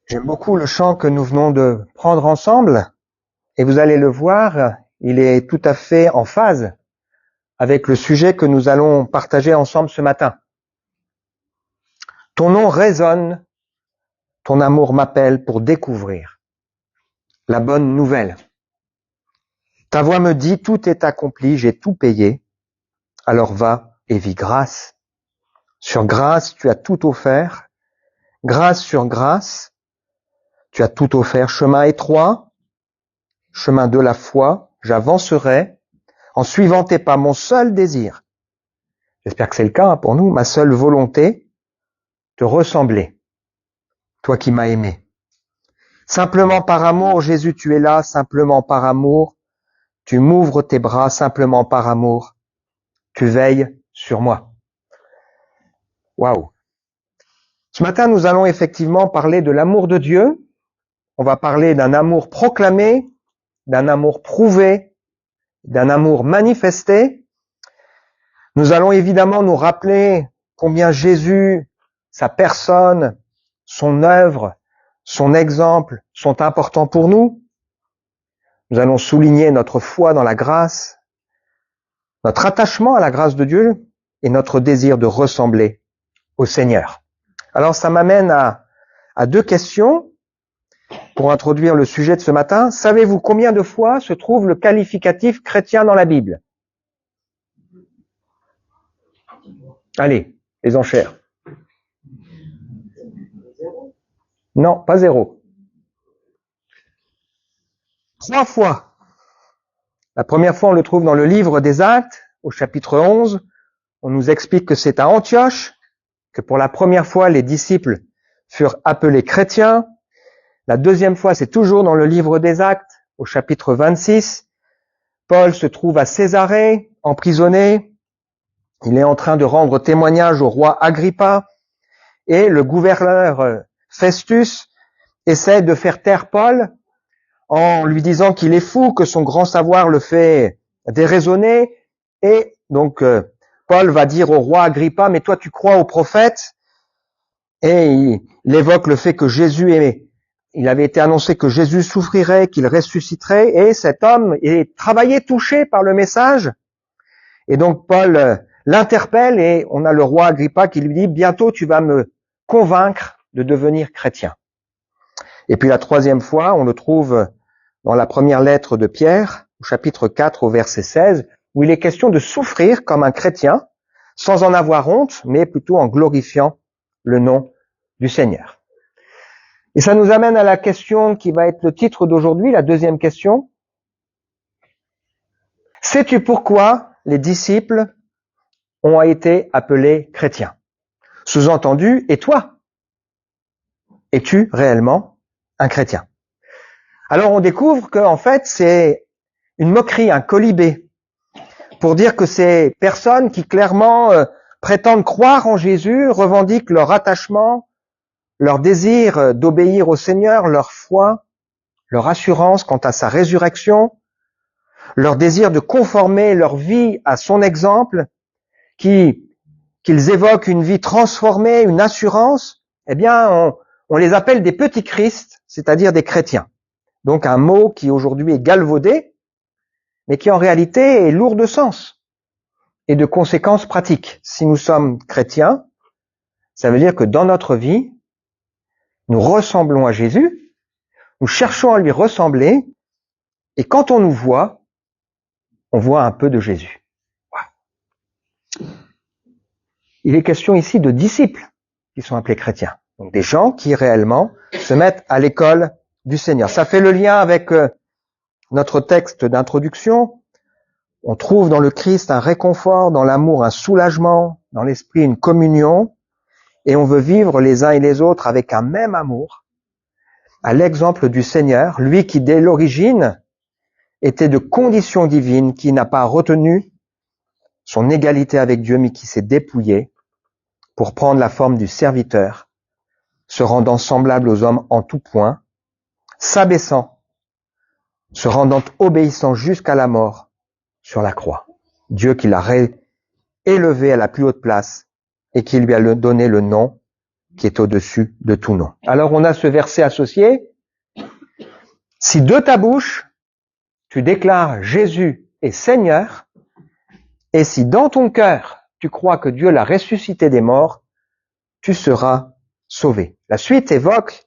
J'aime beaucoup le chant que nous venons de prendre ensemble et vous allez le voir, il est tout à fait en phase avec le sujet que nous allons partager ensemble ce matin. Ton nom résonne, ton amour m'appelle pour découvrir la bonne nouvelle. Ta voix me dit tout est accompli, j'ai tout payé, alors va et vis grâce. Sur grâce, tu as tout offert, grâce sur grâce, tu as tout offert, chemin étroit, chemin de la foi, j'avancerai en suivant tes pas, mon seul désir. J'espère que c'est le cas pour nous, ma seule volonté, te ressembler, toi qui m'as aimé. Simplement par amour, Jésus, tu es là, simplement par amour, tu m'ouvres tes bras, simplement par amour, tu veilles sur moi. Waouh! Ce matin, nous allons effectivement parler de l'amour de Dieu. On va parler d'un amour proclamé, d'un amour prouvé, d'un amour manifesté. Nous allons évidemment nous rappeler combien Jésus, sa personne, son œuvre, son exemple sont importants pour nous. Nous allons souligner notre foi dans la grâce, notre attachement à la grâce de Dieu et notre désir de ressembler au Seigneur. Alors ça m'amène à deux questions pour introduire le sujet de ce matin. Savez-vous combien de fois se trouve le qualificatif chrétien dans la Bible? Allez, les enchères. Non, pas 0. 3 fois. La première fois, on le trouve dans le livre des Actes, au chapitre 11. On nous explique que c'est à Antioche que pour la première fois, les disciples furent appelés chrétiens. La deuxième fois, c'est toujours dans le livre des Actes, au chapitre 26. Paul se trouve à Césarée, emprisonné. Il est en train de rendre témoignage au roi Agrippa. Et le gouverneur Festus essaie de faire taire Paul en lui disant qu'il est fou, que son grand savoir le fait déraisonner. Et donc, Paul va dire au roi Agrippa, mais toi tu crois aux prophètes? Et il évoque le fait que il avait été annoncé que Jésus souffrirait, qu'il ressusciterait, et cet homme est travaillé, touché par le message. Et donc Paul l'interpelle et on a le roi Agrippa qui lui dit, bientôt tu vas me convaincre de devenir chrétien. Et puis la troisième fois, on le trouve dans la première lettre de Pierre, au chapitre 4, au verset 16, où il est question de souffrir comme un chrétien, sans en avoir honte, mais plutôt en glorifiant le nom du Seigneur. Et ça nous amène à la question qui va être le titre d'aujourd'hui, la deuxième question. Sais-tu pourquoi les disciples ont été appelés chrétiens? Sous-entendu, et toi? Es-tu réellement un chrétien? Alors on découvre qu'en fait c'est une moquerie, un colibé, pour dire que ces personnes qui clairement prétendent croire en Jésus, revendiquent leur attachement, leur désir d'obéir au Seigneur, leur foi, leur assurance quant à sa résurrection, leur désir de conformer leur vie à son exemple, qu'ils évoquent une vie transformée, une assurance, eh bien on les appelle des petits Christ, c'est-à-dire des chrétiens. Donc un mot qui aujourd'hui est galvaudé, mais qui en réalité est lourd de sens et de conséquences pratiques. Si nous sommes chrétiens, ça veut dire que dans notre vie, nous ressemblons à Jésus, nous cherchons à lui ressembler, et quand on nous voit, on voit un peu de Jésus. Il est question ici de disciples qui sont appelés chrétiens. Donc des gens qui réellement se mettent à l'école du Seigneur. Ça fait le lien avec notre texte d'introduction. On trouve dans le Christ un réconfort, dans l'amour un soulagement, dans l'esprit une communion, et on veut vivre les uns et les autres avec un même amour, à l'exemple du Seigneur, lui qui dès l'origine était de condition divine, qui n'a pas retenu son égalité avec Dieu, mais qui s'est dépouillé pour prendre la forme du serviteur, se rendant semblable aux hommes en tout point, s'abaissant, se rendant obéissant jusqu'à la mort sur la croix. Dieu qui l'a élevé à la plus haute place et qui lui a donné le nom qui est au-dessus de tout nom. Alors on a ce verset associé. Si de ta bouche, tu déclares Jésus est Seigneur, et si dans ton cœur, tu crois que Dieu l'a ressuscité des morts, tu seras sauvé. La suite évoque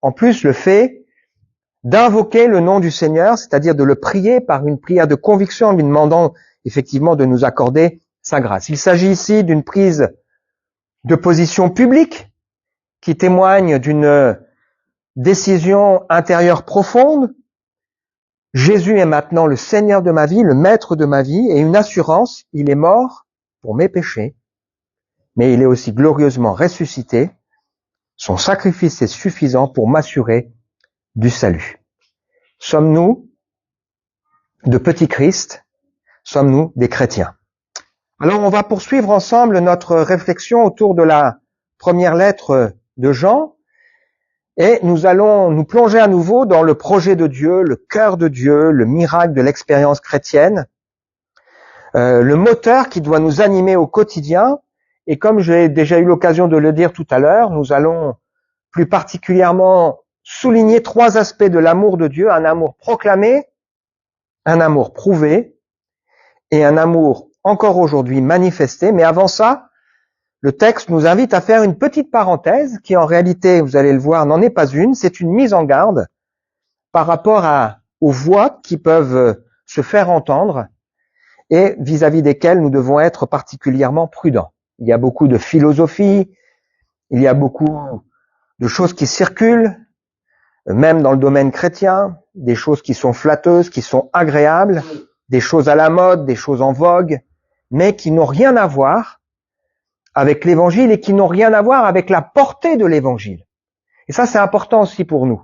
en plus le fait d'invoquer le nom du Seigneur, c'est-à-dire de le prier par une prière de conviction en lui demandant effectivement de nous accorder sa grâce. Il s'agit ici d'une prise de position publique qui témoigne d'une décision intérieure profonde. Jésus est maintenant le Seigneur de ma vie, le Maître de ma vie, et une assurance, il est mort pour mes péchés, mais il est aussi glorieusement ressuscité. Son sacrifice est suffisant pour m'assurer du salut. Sommes-nous de petits Christ? Sommes-nous des chrétiens? Alors on va poursuivre ensemble notre réflexion autour de la première lettre de Jean, et nous allons nous plonger à nouveau dans le projet de Dieu, le cœur de Dieu, le miracle de l'expérience chrétienne, le moteur qui doit nous animer au quotidien. Et comme j'ai déjà eu l'occasion de le dire tout à l'heure, nous allons plus particulièrement souligner 3 aspects de l'amour de Dieu: un amour proclamé, un amour prouvé et un amour encore aujourd'hui manifesté. Mais avant ça, le texte nous invite à faire une petite parenthèse qui, en réalité, vous allez le voir, n'en est pas une. C'est une mise en garde par rapport aux voix qui peuvent se faire entendre et vis-à-vis desquelles nous devons être particulièrement prudents. Il y a beaucoup de philosophie, il y a beaucoup de choses qui circulent, même dans le domaine chrétien, des choses qui sont flatteuses, qui sont agréables, des choses à la mode, des choses en vogue, mais qui n'ont rien à voir avec l'évangile et qui n'ont rien à voir avec la portée de l'évangile. Et ça, c'est important aussi pour nous.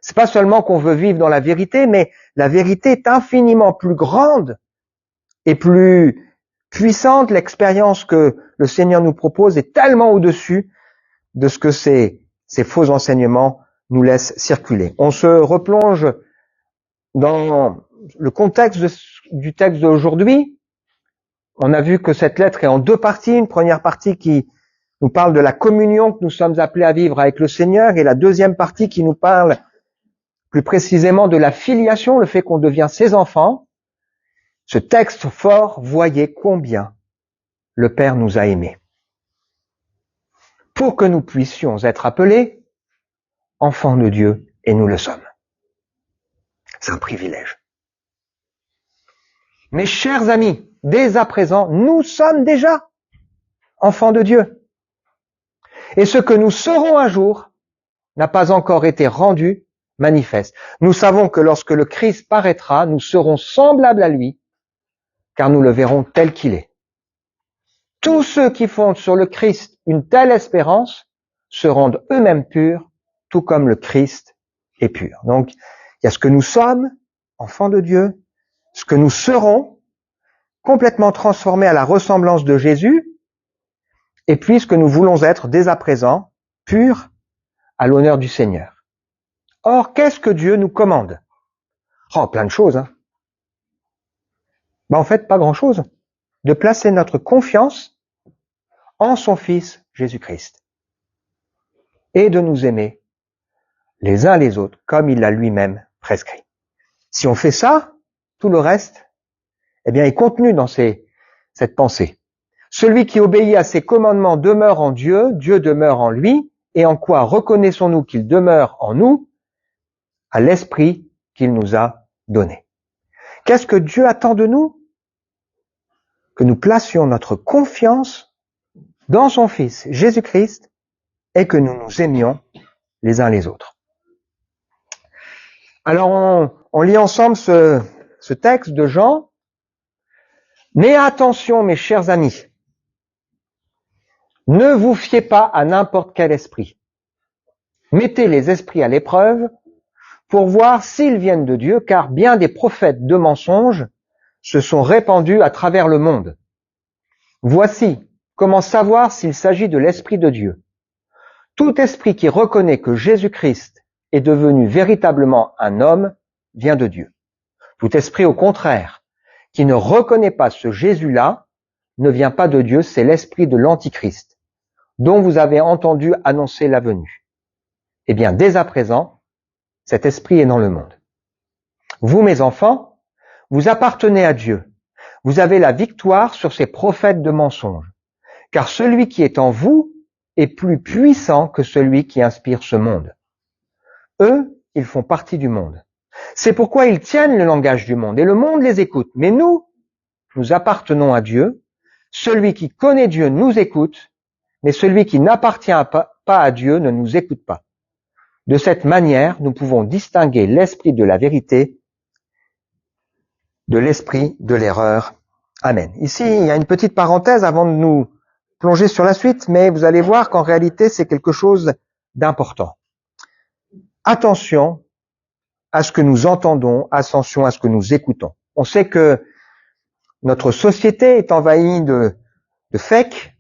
C'est pas seulement qu'on veut vivre dans la vérité, mais la vérité est infiniment plus grande et plus puissante. L'expérience que le Seigneur nous propose est tellement au-dessus de ce que ces faux enseignements nous laissent circuler. On se replonge dans le contexte du texte d'aujourd'hui. On a vu que cette lettre est en 2 parties. Une première partie qui nous parle de la communion que nous sommes appelés à vivre avec le Seigneur, et la deuxième partie qui nous parle plus précisément de la filiation, le fait qu'on devient ses enfants. Ce texte fort, voyez combien le Père nous a aimés, pour que nous puissions être appelés enfants de Dieu, et nous le sommes. C'est un privilège. Mes chers amis, dès à présent, nous sommes déjà enfants de Dieu. Et ce que nous serons un jour n'a pas encore été rendu manifeste. Nous savons que lorsque le Christ paraîtra, nous serons semblables à lui, car nous le verrons tel qu'il est. Tous ceux qui fondent sur le Christ une telle espérance se rendent eux-mêmes purs, tout comme le Christ est pur. Donc, il y a ce que nous sommes, enfants de Dieu, ce que nous serons, complètement transformés à la ressemblance de Jésus, et puis ce que nous voulons être dès à présent, purs à l'honneur du Seigneur. Or, qu'est-ce que Dieu nous commande? Oh, plein de choses, hein. En fait, pas grand-chose. De placer notre confiance en son Fils Jésus-Christ. Et de nous aimer les uns les autres, comme il l'a lui-même prescrit. Si on fait ça, tout le reste, est contenu dans cette pensée. Celui qui obéit à ses commandements demeure en Dieu, Dieu demeure en lui, et en quoi reconnaissons-nous qu'il demeure en nous? À l'esprit qu'il nous a donné. Qu'est-ce que Dieu attend de nous? Que nous placions notre confiance dans son Fils, Jésus-Christ, et que nous nous aimions les uns les autres. Alors, on lit ensemble ce texte de Jean. Mais attention, mes chers amis, ne vous fiez pas à n'importe quel esprit. Mettez les esprits à l'épreuve pour voir s'ils viennent de Dieu, car bien des prophètes de mensonges se sont répandus à travers le monde. Voici comment savoir s'il s'agit de l'Esprit de Dieu. Tout esprit qui reconnaît que Jésus-Christ est devenu véritablement un homme vient de Dieu. Tout esprit, au contraire, qui ne reconnaît pas ce Jésus-là, ne vient pas de Dieu, c'est l'esprit de l'Antichrist. dont vous avez entendu annoncer la venue. Eh bien, dès à présent, cet esprit est dans le monde. Vous, mes enfants, vous appartenez à Dieu. Vous avez la victoire sur ces prophètes de mensonges. Car celui qui est en vous est plus puissant que celui qui inspire ce monde. Eux, ils font partie du monde. C'est pourquoi ils tiennent le langage du monde et le monde les écoute. Mais nous appartenons à Dieu. Celui qui connaît Dieu nous écoute, mais celui qui n'appartient pas à Dieu ne nous écoute pas. De cette manière, nous pouvons distinguer l'esprit de la vérité de l'esprit de l'erreur. Amen. Ici, il y a une petite parenthèse avant de nous plonger sur la suite, mais vous allez voir qu'en réalité, c'est quelque chose d'important. Attention à ce que nous entendons, attention à ce que nous écoutons. On sait que notre société est envahie de fake.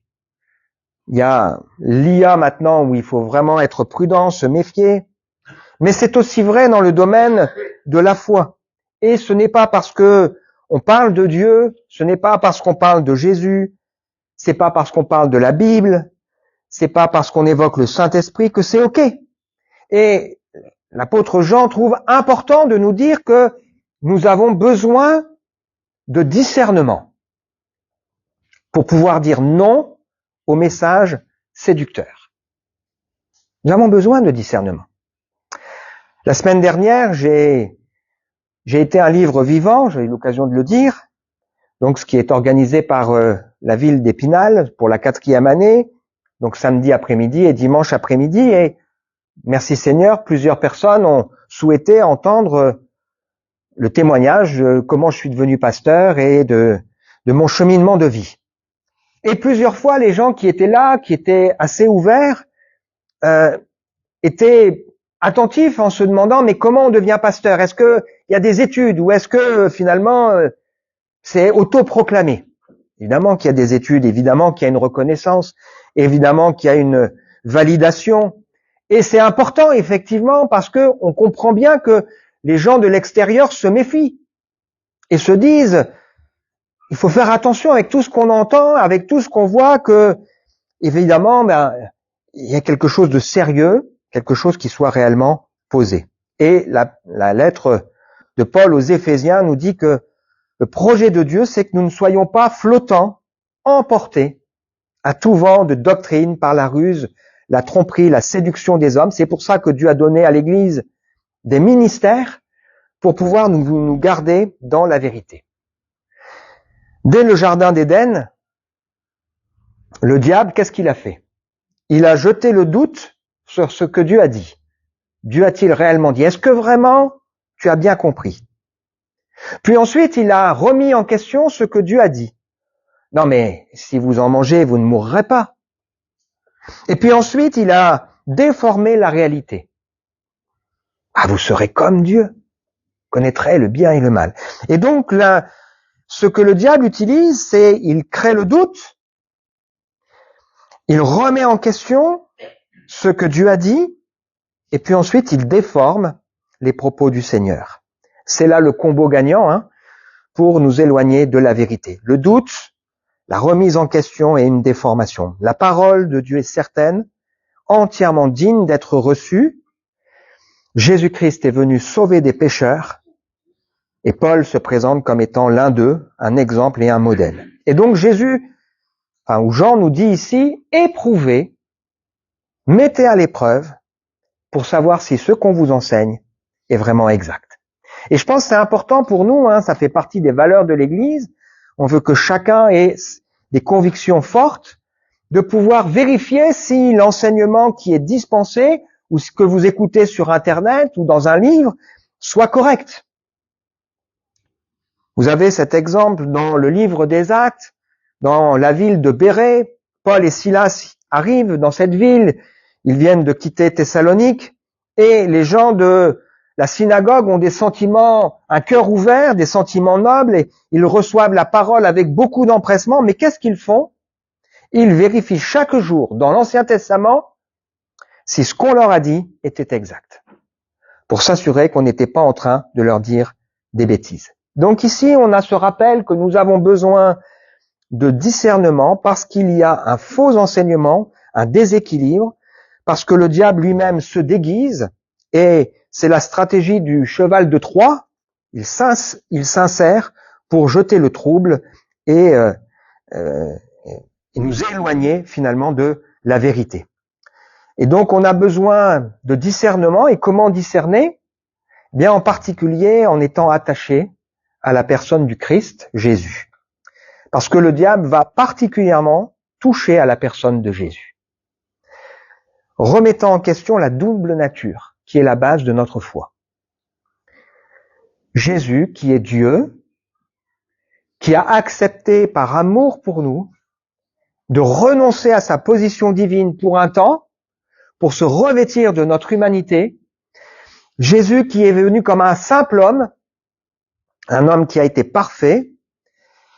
Il y a l'IA maintenant où il faut vraiment être prudent, se méfier. Mais c'est aussi vrai dans le domaine de la foi. Et ce n'est pas parce que on parle de Dieu, ce n'est pas parce qu'on parle de Jésus, c'est pas parce qu'on parle de la Bible, c'est pas parce qu'on évoque le Saint-Esprit que c'est OK. Et l'apôtre Jean trouve important de nous dire que nous avons besoin de discernement pour pouvoir dire non au message séducteur. Nous avons besoin de discernement. La semaine dernière, j'ai été un livre vivant, j'ai eu l'occasion de le dire, donc ce qui est organisé par la ville d'Épinal pour la 4e année, donc samedi après-midi et dimanche après-midi, et merci Seigneur, plusieurs personnes ont souhaité entendre le témoignage de comment je suis devenu pasteur et de mon cheminement de vie. Et plusieurs fois, les gens qui étaient là, qui étaient assez ouverts, étaient attentifs en se demandant mais comment on devient pasteur? Est-ce qu'il y a des études ou est-ce que finalement c'est autoproclamé? Évidemment qu'il y a des études, évidemment qu'il y a une reconnaissance, évidemment qu'il y a une validation. Et c'est important effectivement parce que on comprend bien que les gens de l'extérieur se méfient et se disent il faut faire attention avec tout ce qu'on entend, avec tout ce qu'on voit, que évidemment il y a quelque chose de sérieux, quelque chose qui soit réellement posé. Et la lettre de Paul aux Éphésiens nous dit que le projet de Dieu, c'est que nous ne soyons pas flottants, emportés à tout vent de doctrine par la ruse, la tromperie, la séduction des hommes. C'est pour ça que Dieu a donné à l'Église des ministères pour pouvoir nous garder dans la vérité. Dès le jardin d'Éden, le diable, qu'est-ce qu'il a fait? Il a jeté le doute sur ce que Dieu a dit. Dieu a-t-il réellement dit? Est-ce que vraiment tu as bien compris? Puis ensuite, il a remis en question ce que Dieu a dit. Non mais si vous en mangez, vous ne mourrez pas. Et puis ensuite, il a déformé la réalité. Ah, vous serez comme Dieu, connaîtrez le bien et le mal. Et donc là, ce que le diable utilise, c'est il crée le doute, il remet en question ce que Dieu a dit, et puis ensuite il déforme les propos du Seigneur. C'est là le combo gagnant pour nous éloigner de la vérité. Le doute, la remise en question et une déformation. La parole de Dieu est certaine, entièrement digne d'être reçue. Jésus-Christ est venu sauver des pécheurs, et Paul se présente comme étant l'un d'eux, un exemple et un modèle. Et donc ou Jean nous dit ici, éprouvez, mettez à l'épreuve pour savoir si ce qu'on vous enseigne est vraiment exact. Et je pense que c'est important pour nous, ça fait partie des valeurs de l'Église. On veut que chacun ait des convictions fortes, de pouvoir vérifier si l'enseignement qui est dispensé ou ce que vous écoutez sur Internet ou dans un livre soit correct. Vous avez cet exemple dans le livre des Actes, dans la ville de Bérée. Paul et Silas arrivent dans cette ville, ils viennent de quitter Thessalonique, et les gens de la synagogue ont des sentiments, un cœur ouvert, des sentiments nobles, et ils reçoivent la parole avec beaucoup d'empressement. Mais qu'est-ce qu'ils font? Ils vérifient chaque jour dans l'Ancien Testament si ce qu'on leur a dit était exact, pour s'assurer qu'on n'était pas en train de leur dire des bêtises. Donc ici, on a ce rappel que nous avons besoin de discernement parce qu'il y a un faux enseignement, un déséquilibre, parce que le diable lui-même se déguise, et c'est la stratégie du cheval de Troie, il s'insère pour jeter le trouble et nous éloigner finalement de la vérité. Et donc on a besoin de discernement, et comment discerner ? Bien en particulier en étant attaché à la personne du Christ, Jésus. Parce que le diable va particulièrement toucher à la personne de Jésus, remettant en question la double nature qui est la base de notre foi. Jésus, qui est Dieu, qui a accepté par amour pour nous de renoncer à sa position divine pour un temps, pour se revêtir de notre humanité. Jésus qui est venu comme un simple homme, un homme qui a été parfait,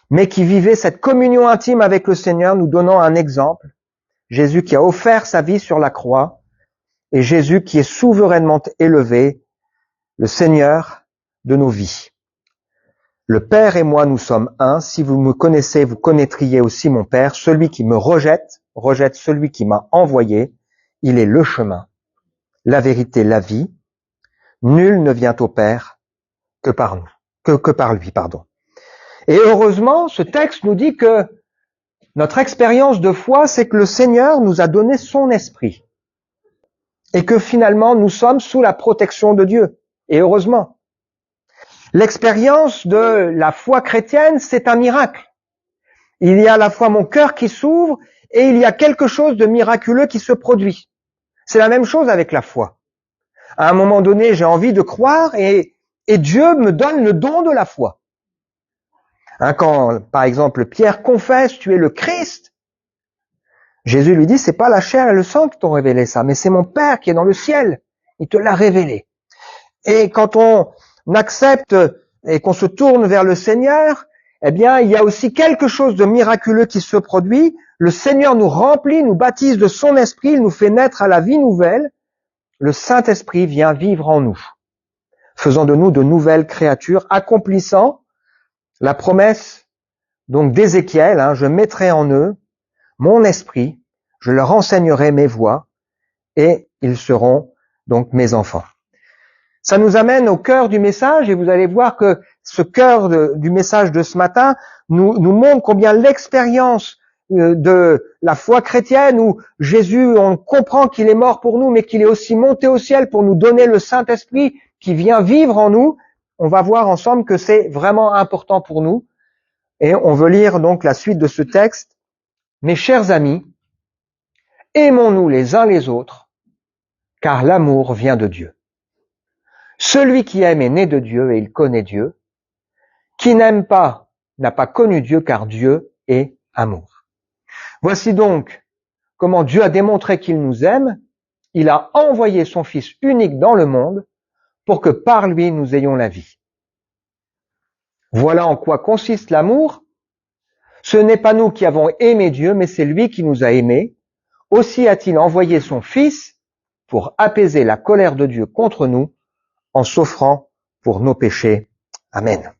mais qui vivait cette communion intime avec le Seigneur, nous donnant un exemple. Jésus qui a offert sa vie sur la croix, et Jésus qui est souverainement élevé, le Seigneur de nos vies. Le Père et moi, nous sommes un. Si vous me connaissez, vous connaîtriez aussi mon Père. Celui qui me rejette, rejette celui qui m'a envoyé. Il est le chemin, la vérité, la vie. Nul ne vient au Père que par nous, que par lui, pardon. Et heureusement, ce texte nous dit que notre expérience de foi, c'est que le Seigneur nous a donné son esprit. Et que finalement, nous sommes sous la protection de Dieu. Et heureusement. L'expérience de la foi chrétienne, c'est un miracle. Il y a à la fois mon cœur qui s'ouvre et il y a quelque chose de miraculeux qui se produit. C'est la même chose avec la foi. À un moment donné, j'ai envie de croire et Dieu me donne le don de la foi. Quand, par exemple, Pierre confesse « Tu es le Christ », Jésus lui dit « C'est pas la chair et le sang qui t'ont révélé ça, mais c'est mon Père qui est dans le ciel. Il te l'a révélé. » Et quand on accepte et qu'on se tourne vers le Seigneur, eh bien, il y a aussi quelque chose de miraculeux qui se produit. Le Seigneur nous remplit, nous baptise de son esprit, il nous fait naître à la vie nouvelle. Le Saint-Esprit vient vivre en nous, faisant de nous de nouvelles créatures, accomplissant la promesse donc d'Ézéchiel, je mettrai en eux mon esprit, je leur enseignerai mes voies, et ils seront donc mes enfants. Ça nous amène au cœur du message, et vous allez voir que ce cœur du message de ce matin nous montre combien l'expérience de la foi chrétienne, où Jésus, on comprend qu'il est mort pour nous, mais qu'il est aussi monté au ciel pour nous donner le Saint-Esprit qui vient vivre en nous. On va voir ensemble que c'est vraiment important pour nous. Et on veut lire donc la suite de ce texte. Mes chers amis, aimons-nous les uns les autres, car l'amour vient de Dieu. Celui qui aime est né de Dieu et il connaît Dieu. Qui n'aime pas n'a pas connu Dieu, car Dieu est amour. Voici donc comment Dieu a démontré qu'il nous aime. Il a envoyé son Fils unique dans le monde pour que par lui nous ayons la vie. Voilà en quoi consiste l'amour. Ce n'est pas nous qui avons aimé Dieu, mais c'est lui qui nous a aimés. Aussi a-t-il envoyé son Fils pour apaiser la colère de Dieu contre nous en s'offrant pour nos péchés. Amen.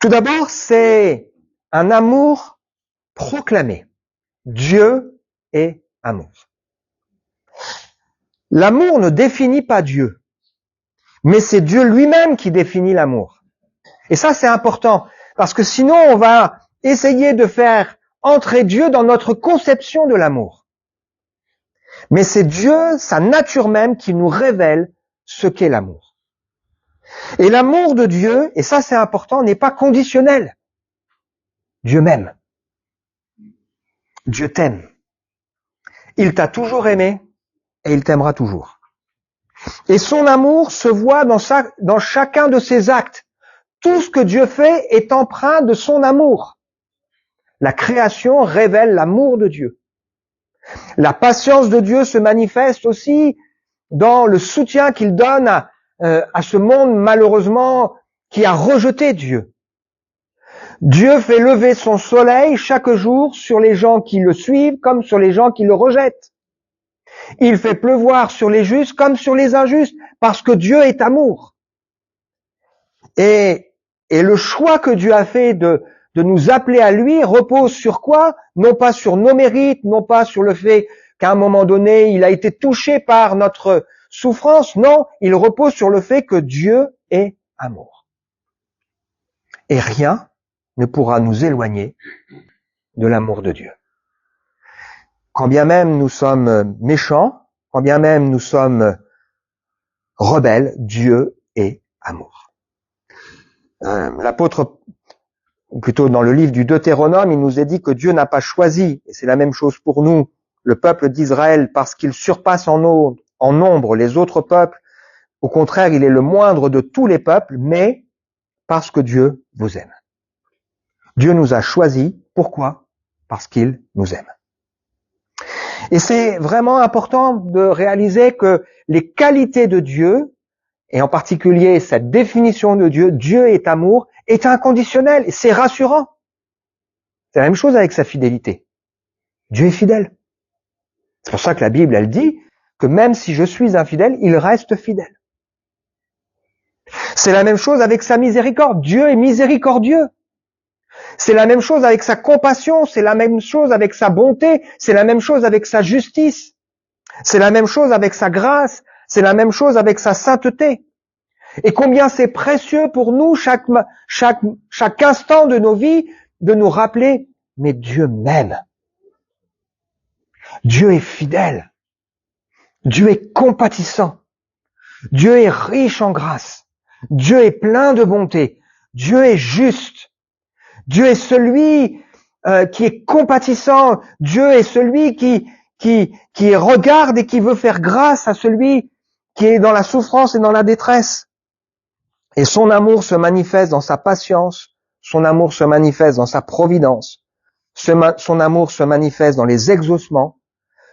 Tout d'abord, c'est un amour proclamé. Dieu est amour. L'amour ne définit pas Dieu, mais c'est Dieu lui-même qui définit l'amour. Et ça, c'est important, parce que sinon, on va essayer de faire entrer Dieu dans notre conception de l'amour. Mais c'est Dieu, sa nature même, qui nous révèle ce qu'est l'amour. Et l'amour de Dieu, et ça c'est important, n'est pas conditionnel. Dieu m'aime. Dieu t'aime. Il t'a toujours aimé et il t'aimera toujours. Et son amour se voit dans chacun de ses actes. Tout ce que Dieu fait est empreint de son amour. La création révèle l'amour de Dieu. La patience de Dieu se manifeste aussi dans le soutien qu'il donne à ce monde malheureusement qui a rejeté Dieu. Dieu fait lever son soleil chaque jour sur les gens qui le suivent comme sur les gens qui le rejettent. Il fait pleuvoir sur les justes comme sur les injustes parce que Dieu est amour. Et le choix que Dieu a fait de de nous appeler à lui repose sur quoi? Non pas sur nos mérites, non pas sur le fait qu'à un moment donné, il a été touché par notre souffrance. Non, il repose sur le fait que Dieu est amour. Et rien ne pourra nous éloigner de l'amour de Dieu. Quand bien même nous sommes méchants, quand bien même nous sommes rebelles, Dieu est amour. L'apôtre, ou plutôt dans le livre du Deutéronome, il nous est dit que Dieu n'a pas choisi, et c'est la même chose pour nous, le peuple d'Israël parce qu'il surpasse en nombre les autres peuples. Au contraire, il est le moindre de tous les peuples, mais parce que Dieu vous aime. Dieu nous a choisis. Pourquoi? Parce qu'il nous aime. Et c'est vraiment important de réaliser que les qualités de Dieu, et en particulier cette définition de Dieu, Dieu est amour, est inconditionnel. C'est rassurant. C'est la même chose avec sa fidélité. Dieu est fidèle. C'est pour ça que la Bible, elle dit que même si je suis infidèle, il reste fidèle. C'est la même chose avec sa miséricorde. Dieu est miséricordieux. C'est la même chose avec sa compassion, c'est la même chose avec sa bonté, c'est la même chose avec sa justice, c'est la même chose avec sa grâce, c'est la même chose avec sa sainteté. Et combien c'est précieux pour nous, chaque instant de nos vies, de nous rappeler, mais Dieu m'aime. Dieu est fidèle. Dieu est compatissant. Dieu est riche en grâce. Dieu est plein de bonté. Dieu est juste. Dieu est celui qui est compatissant. Dieu est celui qui regarde et qui veut faire grâce à celui qui est dans la souffrance et dans la détresse. Et son amour se manifeste dans sa patience, son amour se manifeste dans sa providence, son amour se manifeste dans les exaucements,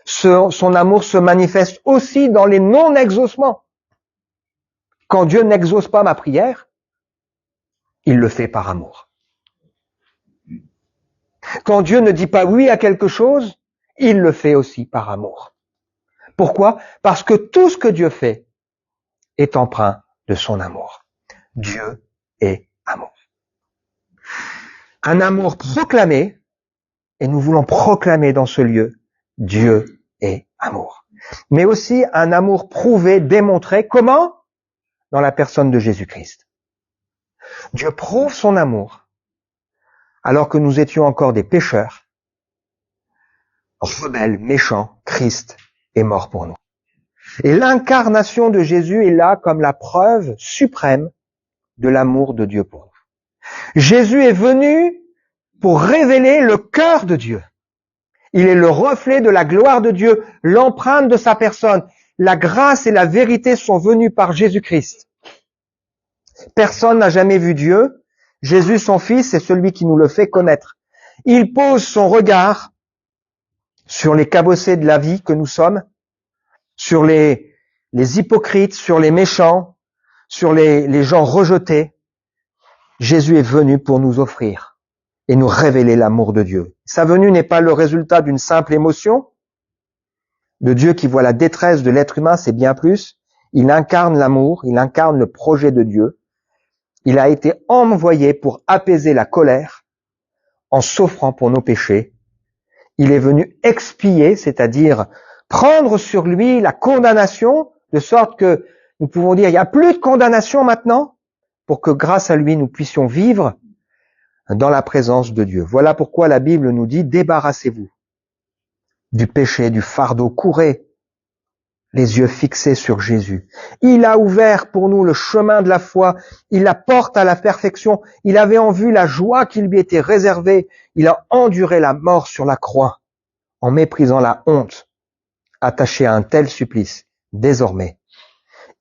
son amour se manifeste aussi dans les non-exaucements. Quand Dieu n'exauce pas ma prière, il le fait par amour. Quand Dieu ne dit pas oui à quelque chose, il le fait aussi par amour. Pourquoi? Parce que tout ce que Dieu fait est empreint de son amour. Dieu est amour. Un amour proclamé, et nous voulons proclamer dans ce lieu, Dieu est amour. Mais aussi un amour prouvé, démontré. Comment? Dans la personne de Jésus-Christ. Dieu prouve son amour alors que nous étions encore des pécheurs, rebelles, méchants. Christ est mort pour nous. Et l'incarnation de Jésus est là comme la preuve suprême de l'amour de Dieu pour nous. Jésus est venu pour révéler le cœur de Dieu. Il est le reflet de la gloire de Dieu, l'empreinte de sa personne. La grâce et la vérité sont venues par Jésus-Christ. Personne n'a jamais vu Dieu. Jésus, son Fils, est celui qui nous le fait connaître. Il pose son regard sur les cabossés de la vie que nous sommes, sur les hypocrites, sur les méchants, sur les gens rejetés. Jésus est venu pour nous offrir et nous révéler l'amour de Dieu. Sa venue n'est pas le résultat d'une simple émotion de Dieu qui voit la détresse de l'être humain, c'est bien plus. Il incarne l'amour, il incarne le projet de Dieu. Il a été envoyé pour apaiser la colère en s'offrant pour nos péchés. Il est venu expier, c'est-à-dire prendre sur lui la condamnation, de sorte que nous pouvons dire il n'y a plus de condamnation maintenant, pour que grâce à lui nous puissions vivre dans la présence de Dieu. Voilà pourquoi la Bible nous dit débarrassez-vous du péché, du fardeau, courez les yeux fixés sur Jésus. Il a ouvert pour nous le chemin de la foi, il la porte à la perfection, il avait en vue la joie qui lui était réservée, il a enduré la mort sur la croix, en méprisant la honte, attaché à un tel supplice. Désormais,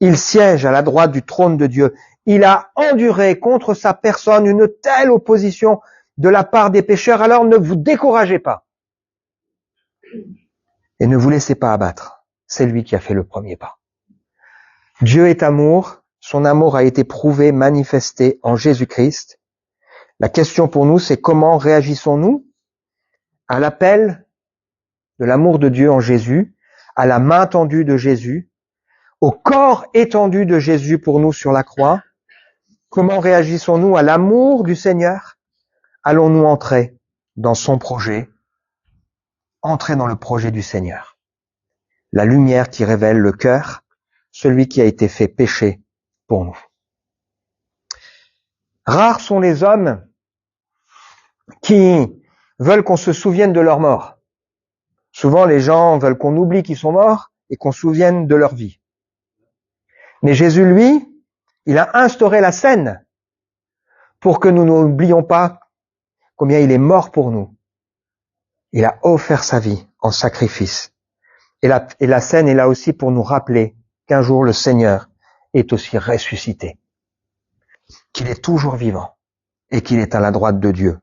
il siège à la droite du trône de Dieu, il a enduré contre sa personne une telle opposition de la part des pécheurs, alors ne vous découragez pas et ne vous laissez pas abattre. C'est lui qui a fait le premier pas. Dieu est amour, son amour a été prouvé, manifesté en Jésus-Christ. La question pour nous, c'est comment réagissons-nous à l'appel de l'amour de Dieu en Jésus, à la main tendue de Jésus, au corps étendu de Jésus pour nous sur la croix? Comment réagissons-nous à l'amour du Seigneur, allons-nous entrer dans son projet, entrer dans le projet du Seigneur. La lumière qui révèle le cœur, celui qui a été fait péché pour nous. Rares sont les hommes qui veulent qu'on se souvienne de leur mort. Souvent, les gens veulent qu'on oublie qu'ils sont morts et qu'on se souvienne de leur vie. Mais Jésus, lui, il a instauré la scène pour que nous n'oublions pas combien il est mort pour nous. Il a offert sa vie en sacrifice. Et la scène est là aussi pour nous rappeler qu'un jour le Seigneur est aussi ressuscité, qu'il est toujours vivant et qu'il est à la droite de Dieu,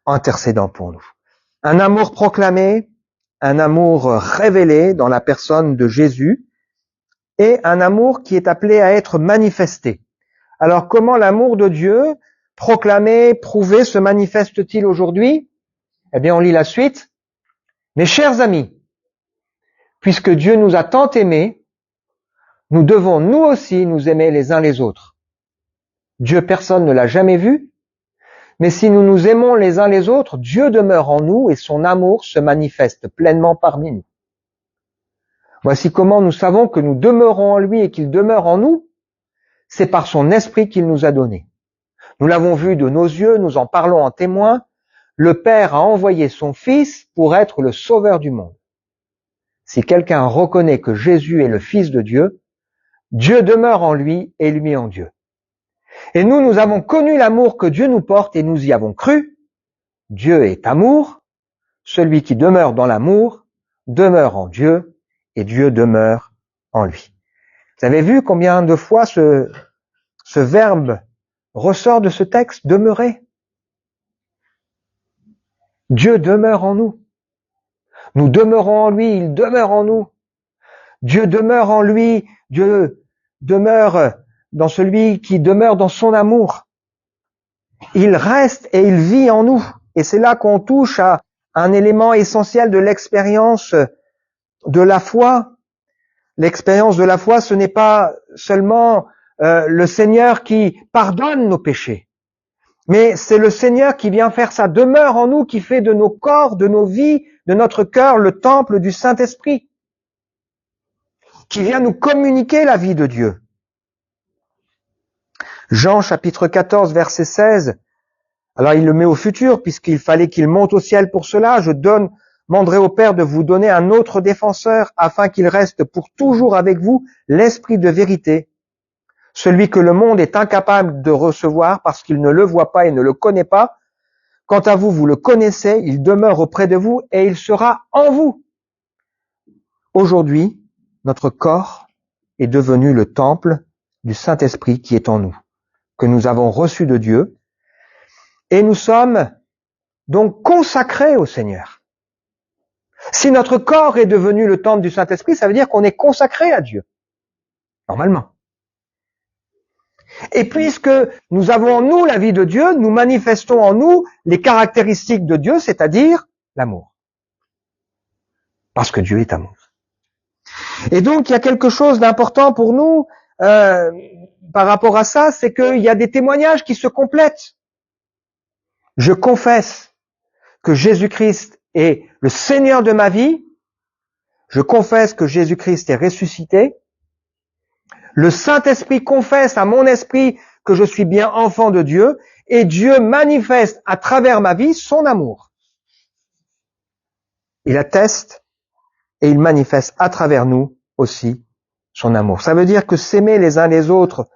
intercédant pour nous. Un amour proclamé, un amour révélé dans la personne de Jésus et un amour qui est appelé à être manifesté. Alors comment l'amour de Dieu, proclamé, prouvé, se manifeste-t-il aujourd'hui? Eh bien, on lit la suite. Mes chers amis, puisque Dieu nous a tant aimés, nous devons nous aussi nous aimer les uns les autres. Dieu, personne ne l'a jamais vu, mais si nous nous aimons les uns les autres, Dieu demeure en nous et son amour se manifeste pleinement parmi nous. Voici comment nous savons que nous demeurons en lui et qu'il demeure en nous. C'est par son esprit qu'il nous a donné. Nous l'avons vu de nos yeux, nous en parlons en témoin. Le Père a envoyé son Fils pour être le sauveur du monde. Si quelqu'un reconnaît que Jésus est le Fils de Dieu, Dieu demeure en lui et lui en Dieu. Et nous avons connu l'amour que Dieu nous porte et nous y avons cru. Dieu est amour. Celui qui demeure dans l'amour demeure en Dieu et Dieu demeure en lui. Vous avez vu combien de fois ce verbe ressort de ce texte, demeurer. Dieu demeure en nous. Nous demeurons en lui, il demeure en nous. Dieu demeure en lui, Dieu demeure dans celui qui demeure dans son amour. Il reste et il vit en nous. Et c'est là qu'on touche à un élément essentiel de l'expérience de la foi. L'expérience de la foi, ce n'est pas seulement le Seigneur qui pardonne nos péchés, mais c'est le Seigneur qui vient faire sa demeure en nous, qui fait de nos corps, de nos vies, de notre cœur le temple du Saint-Esprit, qui vient nous communiquer la vie de Dieu. Jean chapitre 14 verset 16, alors il le met au futur puisqu'il fallait qu'il monte au ciel pour cela. Je demanderai au Père de vous donner un autre défenseur afin qu'il reste pour toujours avec vous, l'Esprit de vérité, celui que le monde est incapable de recevoir parce qu'il ne le voit pas et ne le connaît pas. Quant à vous, vous le connaissez, il demeure auprès de vous et il sera en vous. Aujourd'hui, notre corps est devenu le temple du Saint-Esprit qui est en nous, que nous avons reçu de Dieu, et nous sommes donc consacrés au Seigneur. Si notre corps est devenu le temple du Saint-Esprit, ça veut dire qu'on est consacré à Dieu, normalement. Et puisque nous avons en nous la vie de Dieu, nous manifestons en nous les caractéristiques de Dieu, c'est-à-dire l'amour. Parce que Dieu est amour. Et donc, il y a quelque chose d'important pour nous par rapport à ça, c'est qu'il y a des témoignages qui se complètent. Je confesse que Jésus-Christ est le Seigneur de ma vie. Je confesse que Jésus-Christ est ressuscité. Le Saint-Esprit confesse à mon esprit que je suis bien enfant de Dieu et Dieu manifeste à travers ma vie son amour. Il atteste et il manifeste à travers nous aussi son amour. Ça veut dire que s'aimer les uns les autres,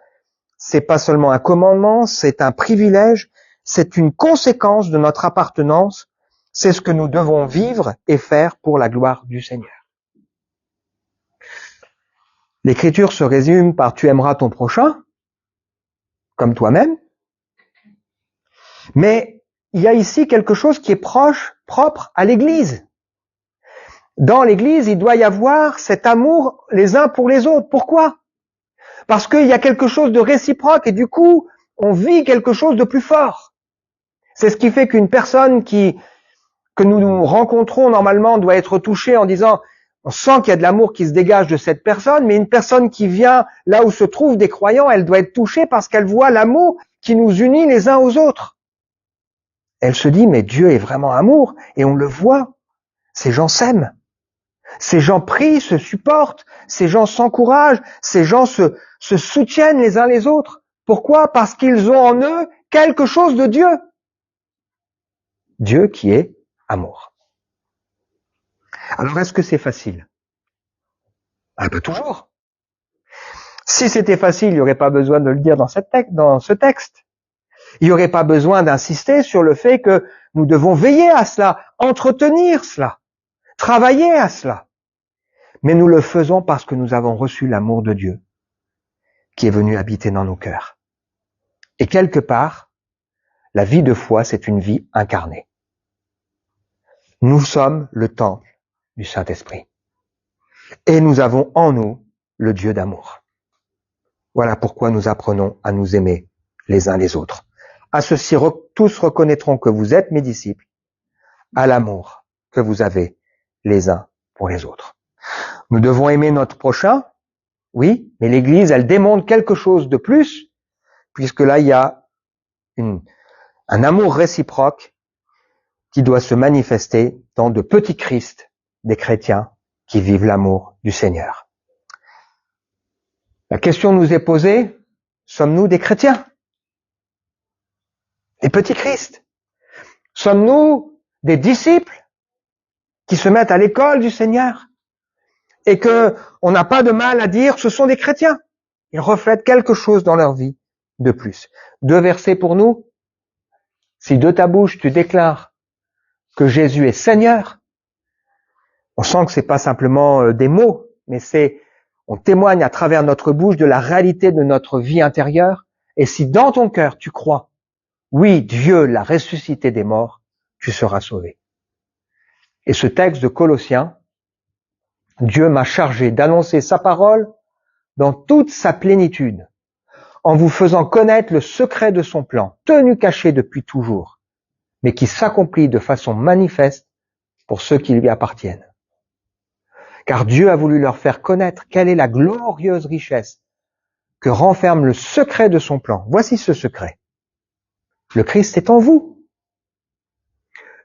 c'est pas seulement un commandement, c'est un privilège, c'est une conséquence de notre appartenance, c'est ce que nous devons vivre et faire pour la gloire du Seigneur. L'Écriture se résume par « tu aimeras ton prochain » comme toi-même. Mais il y a ici quelque chose qui est propre à l'Église. Dans l'Église, il doit y avoir cet amour les uns pour les autres. Pourquoi? Parce qu'il y a quelque chose de réciproque et du coup, on vit quelque chose de plus fort. C'est ce qui fait qu'une personne que nous rencontrons normalement doit être touchée en disant on sent qu'il y a de l'amour qui se dégage de cette personne, mais une personne qui vient là où se trouvent des croyants, elle doit être touchée parce qu'elle voit l'amour qui nous unit les uns aux autres. Elle se dit, mais Dieu est vraiment amour, et on le voit. Ces gens s'aiment. Ces gens prient, se supportent. Ces gens s'encouragent. Ces gens se soutiennent les uns les autres. Pourquoi? Parce qu'ils ont en eux quelque chose de Dieu. Dieu qui est amour. Alors, est-ce que c'est facile? Ah ben toujours. Si c'était facile, il n'y aurait pas besoin de le dire dans ce texte. Il n'y aurait pas besoin d'insister sur le fait que nous devons veiller à cela, entretenir cela, travailler à cela. Mais nous le faisons parce que nous avons reçu l'amour de Dieu qui est venu habiter dans nos cœurs. Et quelque part, la vie de foi, c'est une vie incarnée. Nous sommes le temple du Saint-Esprit. Et nous avons en nous le Dieu d'amour. Voilà pourquoi nous apprenons à nous aimer les uns les autres. À ceci, tous reconnaîtront que vous êtes mes disciples, à l'amour que vous avez les uns pour les autres. Nous devons aimer notre prochain, oui, mais l'Église, elle démontre quelque chose de plus, puisque là, il y a un amour réciproque qui doit se manifester dans de petits Christ des chrétiens qui vivent l'amour du Seigneur. La question nous est posée, sommes-nous des chrétiens? Des petits Christ? Sommes-nous des disciples qui se mettent à l'école du Seigneur et que on n'a pas de mal à dire ce sont des chrétiens? Ils reflètent quelque chose dans leur vie de plus. 2 versets pour nous. Si de ta bouche tu déclares que Jésus est Seigneur, on sent que c'est pas simplement des mots, mais on témoigne à travers notre bouche de la réalité de notre vie intérieure. Et si dans ton cœur tu crois, oui, Dieu l'a ressuscité des morts, tu seras sauvé. Et ce texte de Colossiens, Dieu m'a chargé d'annoncer sa parole dans toute sa plénitude, en vous faisant connaître le secret de son plan, tenu caché depuis toujours, mais qui s'accomplit de façon manifeste pour ceux qui lui appartiennent. Car Dieu a voulu leur faire connaître quelle est la glorieuse richesse que renferme le secret de son plan. Voici ce secret. Le Christ est en vous,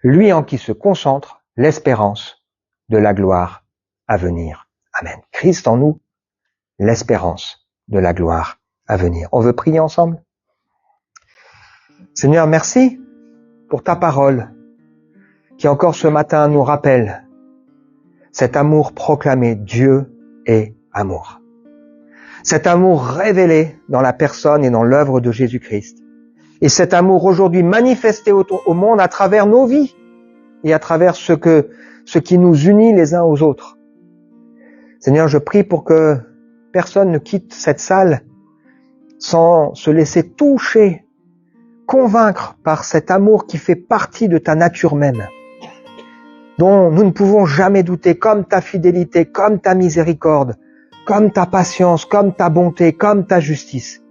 lui en qui se concentre l'espérance de la gloire à venir. Amen. Christ en nous, l'espérance de la gloire à venir. On veut prier ensemble? Seigneur, merci pour ta parole qui encore ce matin nous rappelle cet amour proclamé. Dieu est amour. Cet amour révélé dans la personne et dans l'œuvre de Jésus-Christ. Et cet amour aujourd'hui manifesté au monde à travers nos vies et à travers ce qui nous unit les uns aux autres. Seigneur, je prie pour que personne ne quitte cette salle sans se laisser toucher, convaincre par cet amour qui fait partie de ta nature même, dont nous ne pouvons jamais douter, comme ta fidélité, comme ta miséricorde, comme ta patience, comme ta bonté, comme ta justice.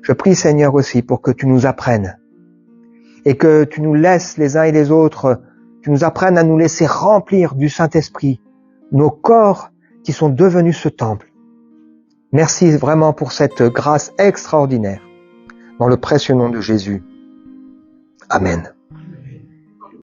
Je prie, Seigneur, aussi pour que tu nous apprennes et que tu nous laisses les uns et les autres, tu nous apprennes à nous laisser remplir du Saint-Esprit nos corps qui sont devenus ce temple. Merci vraiment pour cette grâce extraordinaire. Dans le précieux nom de Jésus. Amen.